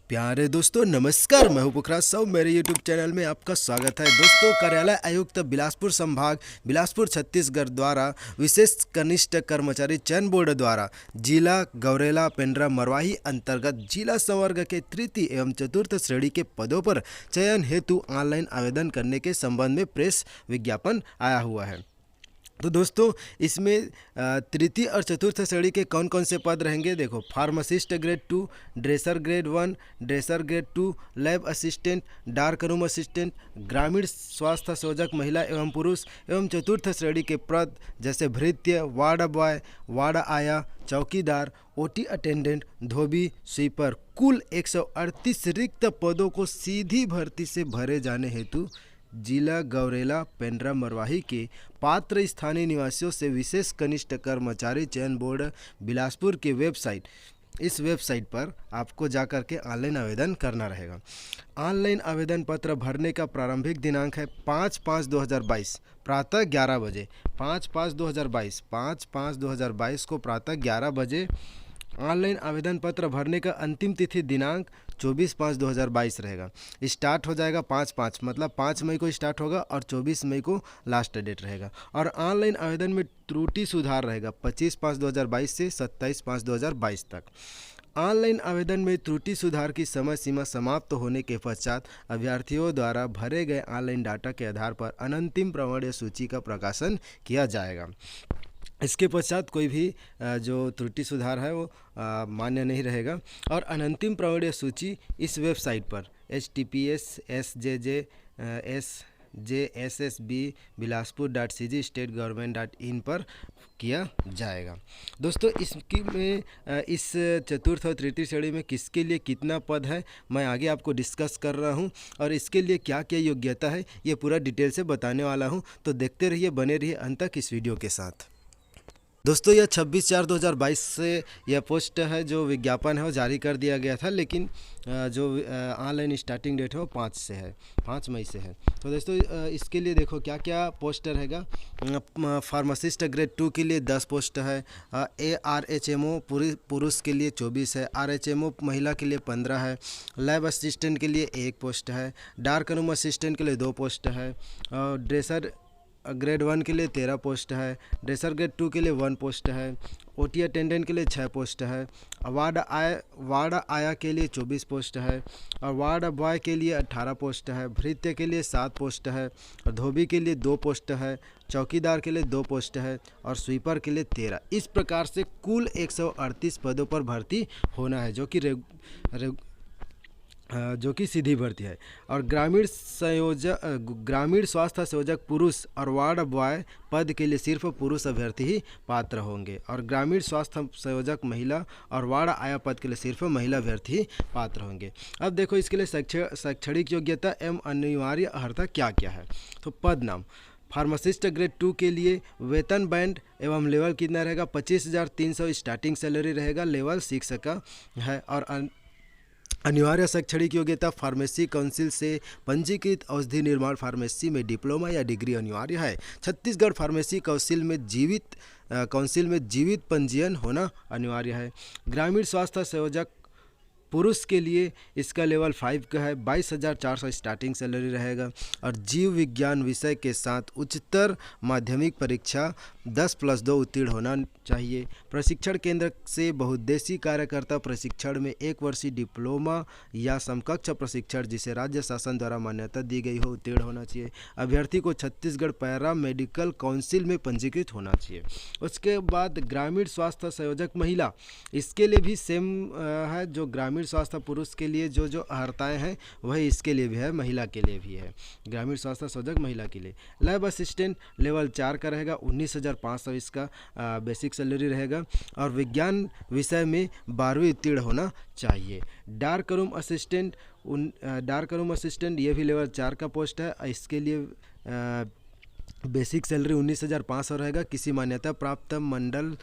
प्यारे दोस्तों नमस्कार। मैं हूं पुखराज साहू। मेरे यूट्यूब चैनल में आपका स्वागत है। दोस्तों, कार्यालय आयुक्त बिलासपुर संभाग बिलासपुर छत्तीसगढ़ द्वारा विशेष कनिष्ठ कर्मचारी चयन बोर्ड द्वारा जिला गौरेला पेंड्रा मरवाही अंतर्गत जिला संवर्ग के तृतीय एवं चतुर्थ श्रेणी के पदों पर चयन हेतु ऑनलाइन आवेदन करने के संबंध में प्रेस विज्ञापन आया हुआ है। तो दोस्तों, इसमें तृतीय और चतुर्थ श्रेणी के कौन कौन से पद रहेंगे देखो। Pharmacist grade 2, dresser grade 1, dresser grade 2, lab assistant, dark room assistant, ग्रामीण स्वास्थ्य संयोजक महिला एवं पुरुष एवं चतुर्थ श्रेणी के पद जैसे भृत्य, वार्ड बॉय, वार्ड आया, चौकीदार, ओटी अटेंडेंट, धोबी, स्वीपर। कुल 138 रिक्त पदों को सीधी भर्ती से भरे जाने हेतु जिला गौरेला पेंड्रा मरवाही के पात्र स्थानीय निवासियों से विशेष कनिष्ठ कर्मचारी चयन बोर्ड बिलासपुर के इस वेबसाइट पर आपको जाकर के ऑनलाइन आवेदन करना रहेगा। ऑनलाइन आवेदन पत्र भरने का प्रारंभिक दिनांक है 5/5/2022 प्रातः 11 बजे। 5/5/2022 को प्रातः 11 बजे ऑनलाइन आवेदन पत्र भरने का अंतिम तिथि दिनांक 24/5/2022 रहेगा। स्टार्ट हो जाएगा 5/5 मतलब 5 मई को स्टार्ट होगा और 24 मई को लास्ट डेट रहेगा। और ऑनलाइन आवेदन में त्रुटि सुधार रहेगा 25/5/2022 से 27/5/2022 तक। ऑनलाइन आवेदन में त्रुटि सुधार की समय सीमा समाप्त होने के पश्चात अभ्यर्थियों द्वारा भरे गए ऑनलाइन डाटा के आधार पर अनंतिम प्रमाण्य सूची का प्रकाशन किया जाएगा। इसके पश्चात कोई भी जो त्रुटि सुधार है वो मान्य नहीं रहेगा। और अनंतिम प्रमाण्य सूची इस वेबसाइट पर https://sjssb.bilaspur.cg state-government.in पर किया जाएगा। दोस्तों, इसकी में इस चतुर्थ और तृतीय श्रेणी में किसके लिए कितना पद है मैं आगे आपको डिस्कस कर रहा हूं और इसके लिए क्या क्या योग्यता है ये पूरा डिटेल से बताने वाला हूं। तो देखते रहिए, बने रहिए अंत तक इस वीडियो के साथ। दोस्तों, यह 26/4/2022 से यह पोस्ट है, जो विज्ञापन है वो जारी कर दिया गया था, लेकिन जो ऑनलाइन स्टार्टिंग डेट है वो 5 मई से है। तो दोस्तों, इसके लिए देखो क्या क्या पोस्ट रहेगा। फार्मासिस्ट ग्रेड 2 के लिए 10 पोस्ट है। ARHMO पुरुष के लिए 24 है। RHMO महिला के लिए 15 है। लैब असिस्टेंट के लिए 1 पोस्ट है। डार्क रूम असिस्टेंट के लिए 2 पोस्ट है। और ड्रेसर ग्रेड 1 के लिए 13 पोस्ट है। ड्रेसर ग्रेड 2 के लिए 1 पोस्ट है। ओटी अटेंडेंट के लिए 6 पोस्ट है। वार्ड आया के लिए 24 पोस्ट है। और वार्ड बॉय के लिए 18 पोस्ट है। भृत्य के लिए 7 पोस्ट है। और धोबी के लिए 2 पोस्ट है। चौकीदार के लिए 2 पोस्ट है। और स्वीपर के लिए 13। इस प्रकार से कुल 138 पदों पर भर्ती होना है, जो कि सीधी भर्ती है। और ग्रामीण स्वास्थ्य संयोजक पुरुष और वार्ड बॉय पद के लिए सिर्फ पुरुष अभ्यर्थी ही पात्र होंगे। और ग्रामीण स्वास्थ्य संयोजक महिला और वार्ड आया पद के लिए सिर्फ महिला अभ्यर्थी ही पात्र होंगे। अब देखो, इसके लिए शैक्षणिक योग्यता एवं अनिवार्य अर्हता क्या क्या है। तो पद नाम फार्मासिस्ट ग्रेड 2 के लिए वेतन बैंड एवं लेवल कितना रहेगा 25,300 स्टार्टिंग सैलरी रहेगा, लेवल 6 का है। और अनिवार्य शैक्षणिक योग्यता फार्मेसी काउंसिल से पंजीकृत औषधि निर्माण फार्मेसी में डिप्लोमा या डिग्री अनिवार्य है। छत्तीसगढ़ फार्मेसी काउंसिल में जीवित पंजीयन होना अनिवार्य है। ग्रामीण स्वास्थ्य संयोजक पुरुष के लिए इसका लेवल 5 का है, 22,400 स्टार्टिंग सैलरी रहेगा। और जीव विज्ञान विषय के साथ उच्चतर माध्यमिक परीक्षा 10+2 उत्तीर्ण होना चाहिए। प्रशिक्षण केंद्र से बहुउद्देशीय कार्यकर्ता प्रशिक्षण में 1 वर्षीय डिप्लोमा या समकक्ष प्रशिक्षण जिसे राज्य शासन द्वारा मान्यता दी गई हो उत्तीर्ण होना चाहिए। अभ्यर्थी को छत्तीसगढ़ पैरा मेडिकल काउंसिल में पंजीकृत होना चाहिए। उसके बाद ग्रामीण स्वास्थ्य संयोजक महिला, इसके लिए भी सेम है। जो ग्रामीण स्वास्थ्य पुरुष के लिए जो अर्हताएँ हैं वही इसके लिए भी है, महिला के लिए भी है। ग्रामीण स्वास्थ्य संयोजक महिला के लिए लैब असिस्टेंट लेवल 4 का रहेगा, 19,500 इसका बेसिक सैलरी रहेगा। और विज्ञान विषय में 12वीं उत्तीर्ण होना चाहिए। डार्क रूम असिस्टेंट ये भी लेवल 4 का पोस्ट है। इसके लिए बेसिक सैलरी 19,500 रहेगा। किसी मान्यता प्राप्त मंडल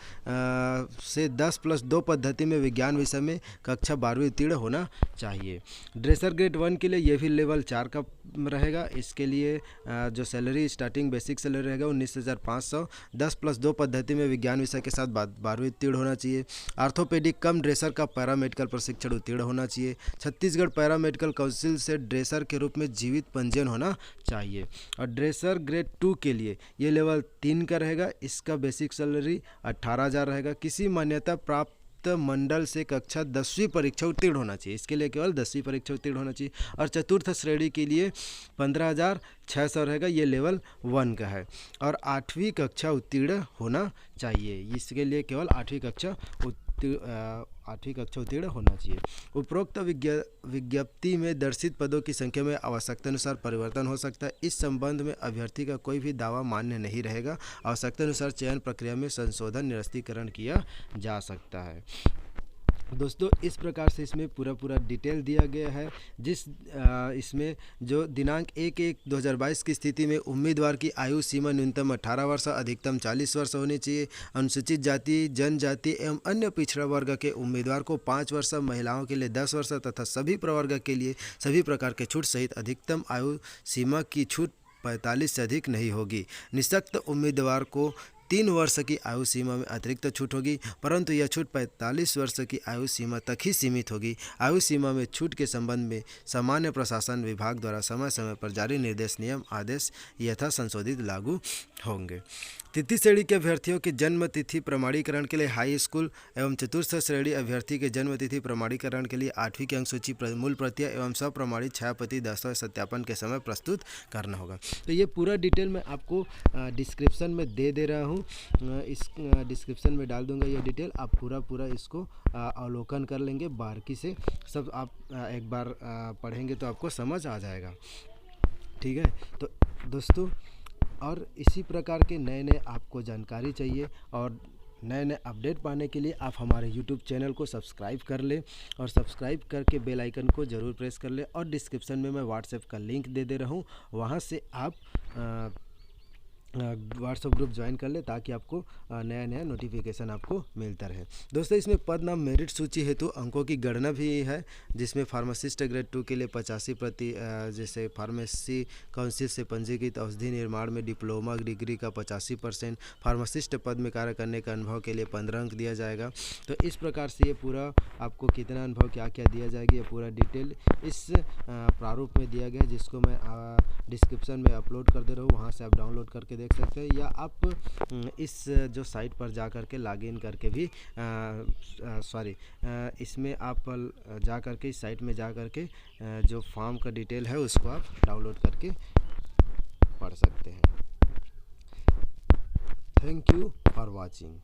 से 10+2 पद्धति में विज्ञान विषय में कक्षा 12वीं उत्तीर्ण होना चाहिए। ड्रेसर ग्रेड 1 के लिए ये भी लेवल 4 का रहेगा। इसके लिए जो सैलरी स्टार्टिंग बेसिक सैलरी रहेगा 19,500, 10+2 पद्धति में विज्ञान विषय के साथ 12वीं उत्तीर्ण होना चाहिए। आर्थोपेडिक कम ड्रेसर का पैरामेडिकल प्रशिक्षण उत्तीर्ण होना चाहिए। छत्तीसगढ़ पैरामेडिकल काउंसिल से ड्रेसर के रूप में जीवित पंजीयन होना चाहिए। और ड्रेसर ग्रेड 2 के लिए ये लेवल 3 का रहेगा। इसका बेसिक सैलरी 18,000 रहेगा। किसी मान्यता प्राप्त मंडल से कक्षा 10वीं परीक्षा उत्तीर्ण होना चाहिए। इसके लिए केवल 10वीं परीक्षा उत्तीर्ण होना चाहिए। और चतुर्थ श्रेणी के लिए 15,600 रहेगा। ये लेवल 1 का है। और 8वीं कक्षा उत्तीर्ण होना चाहिए। इसके लिए केवल 8वीं कक्षा उत्तीर्ण होना चाहिए। उपरोक्त विज्ञप्ति में दर्शित पदों की संख्या में आवश्यकता अनुसार परिवर्तन हो सकता है। इस संबंध में अभ्यर्थी का कोई भी दावा मान्य नहीं रहेगा। आवश्यकता अनुसार चयन प्रक्रिया में संशोधन निरस्तीकरण किया जा सकता है। दोस्तों इस प्रकार से इसमें पूरा डिटेल दिया गया है। इसमें जो दिनांक 1/1/2022 की स्थिति में उम्मीदवार की आयु सीमा न्यूनतम 18 वर्ष अधिकतम 40 वर्ष होनी चाहिए। अनुसूचित जाति, जनजाति एवं अन्य पिछड़ा वर्ग के उम्मीदवार को 5 वर्ष, महिलाओं के लिए 10 वर्ष तथा सभी प्रवर्ग के लिए सभी प्रकार के छूट सहित अधिकतम आयु सीमा की छूट 45 से अधिक नहीं होगी। निःशक्त उम्मीदवार को 3 वर्ष की आयु सीमा में अतिरिक्त छूट होगी, परंतु यह छूट 45 वर्ष की आयु सीमा तक ही सीमित होगी। आयु सीमा में छूट के संबंध में सामान्य प्रशासन विभाग द्वारा समय समय पर जारी निर्देश, नियम, आदेश यथा संशोधित लागू होंगे। तृतीय श्रेणी के अभ्यर्थियों के जन्म तिथि प्रमाणीकरण के लिए हाई स्कूल एवं चतुर्थ श्रेणी अभ्यर्थी के जन्म तिथि प्रमाणीकरण के लिए 8वीं की अंक सूची मूल प्रतियां एवं सप्रमाणित छायाप्रति दस्तावेज सत्यापन के समय प्रस्तुत करना होगा। तो ये पूरा डिटेल मैं आपको डिस्क्रिप्शन में दे रहा हूँ। इस डिस्क्रिप्शन में डाल दूंगा ये डिटेल। आप पूरा इसको अवलोकन कर लेंगे बारीकी से। सब आप एक बार पढ़ेंगे तो आपको समझ आ जाएगा। ठीक है। तो दोस्तों और इसी प्रकार के नए आपको जानकारी चाहिए और नए अपडेट पाने के लिए आप हमारे YouTube चैनल को सब्सक्राइब कर लें और सब्सक्राइब करके बेल आइकन को ज़रूर प्रेस कर लें। और डिस्क्रिप्शन में मैं व्हाट्सएप का लिंक दे रहा हूँ, वहाँ से आप व्हाट्सएप ग्रुप ज्वाइन कर ले ताकि आपको नया नोटिफिकेशन आपको मिलता रहे। दोस्तों इसमें पद नाम मेरिट सूची हेतु अंकों की गणना भी है, जिसमें फार्मासिस्ट ग्रेड 2 के लिए 85% जैसे फार्मेसी काउंसिल से पंजीकृत औषधि निर्माण में डिप्लोमा डिग्री का 85%, फार्मासिस्ट पद में कार्य करने का अनुभव के लिए 15 अंक दिया जाएगा। तो इस प्रकार से ये पूरा आपको कितना अनुभव क्या दिया जाएगा ये पूरा डिटेल इस प्रारूप में दिया गया है, जिसको मैं डिस्क्रिप्शन में अपलोड कर दे रहा हूँ। वहाँ से आप डाउनलोड करके देख सकते हैं या आप इस जो साइट पर जा कर के लॉगिन करके भी इसमें आप जा कर के इस साइट में जा कर के जो फॉर्म का डिटेल है उसको आप डाउनलोड करके पढ़ सकते हैं। Thank you for watching.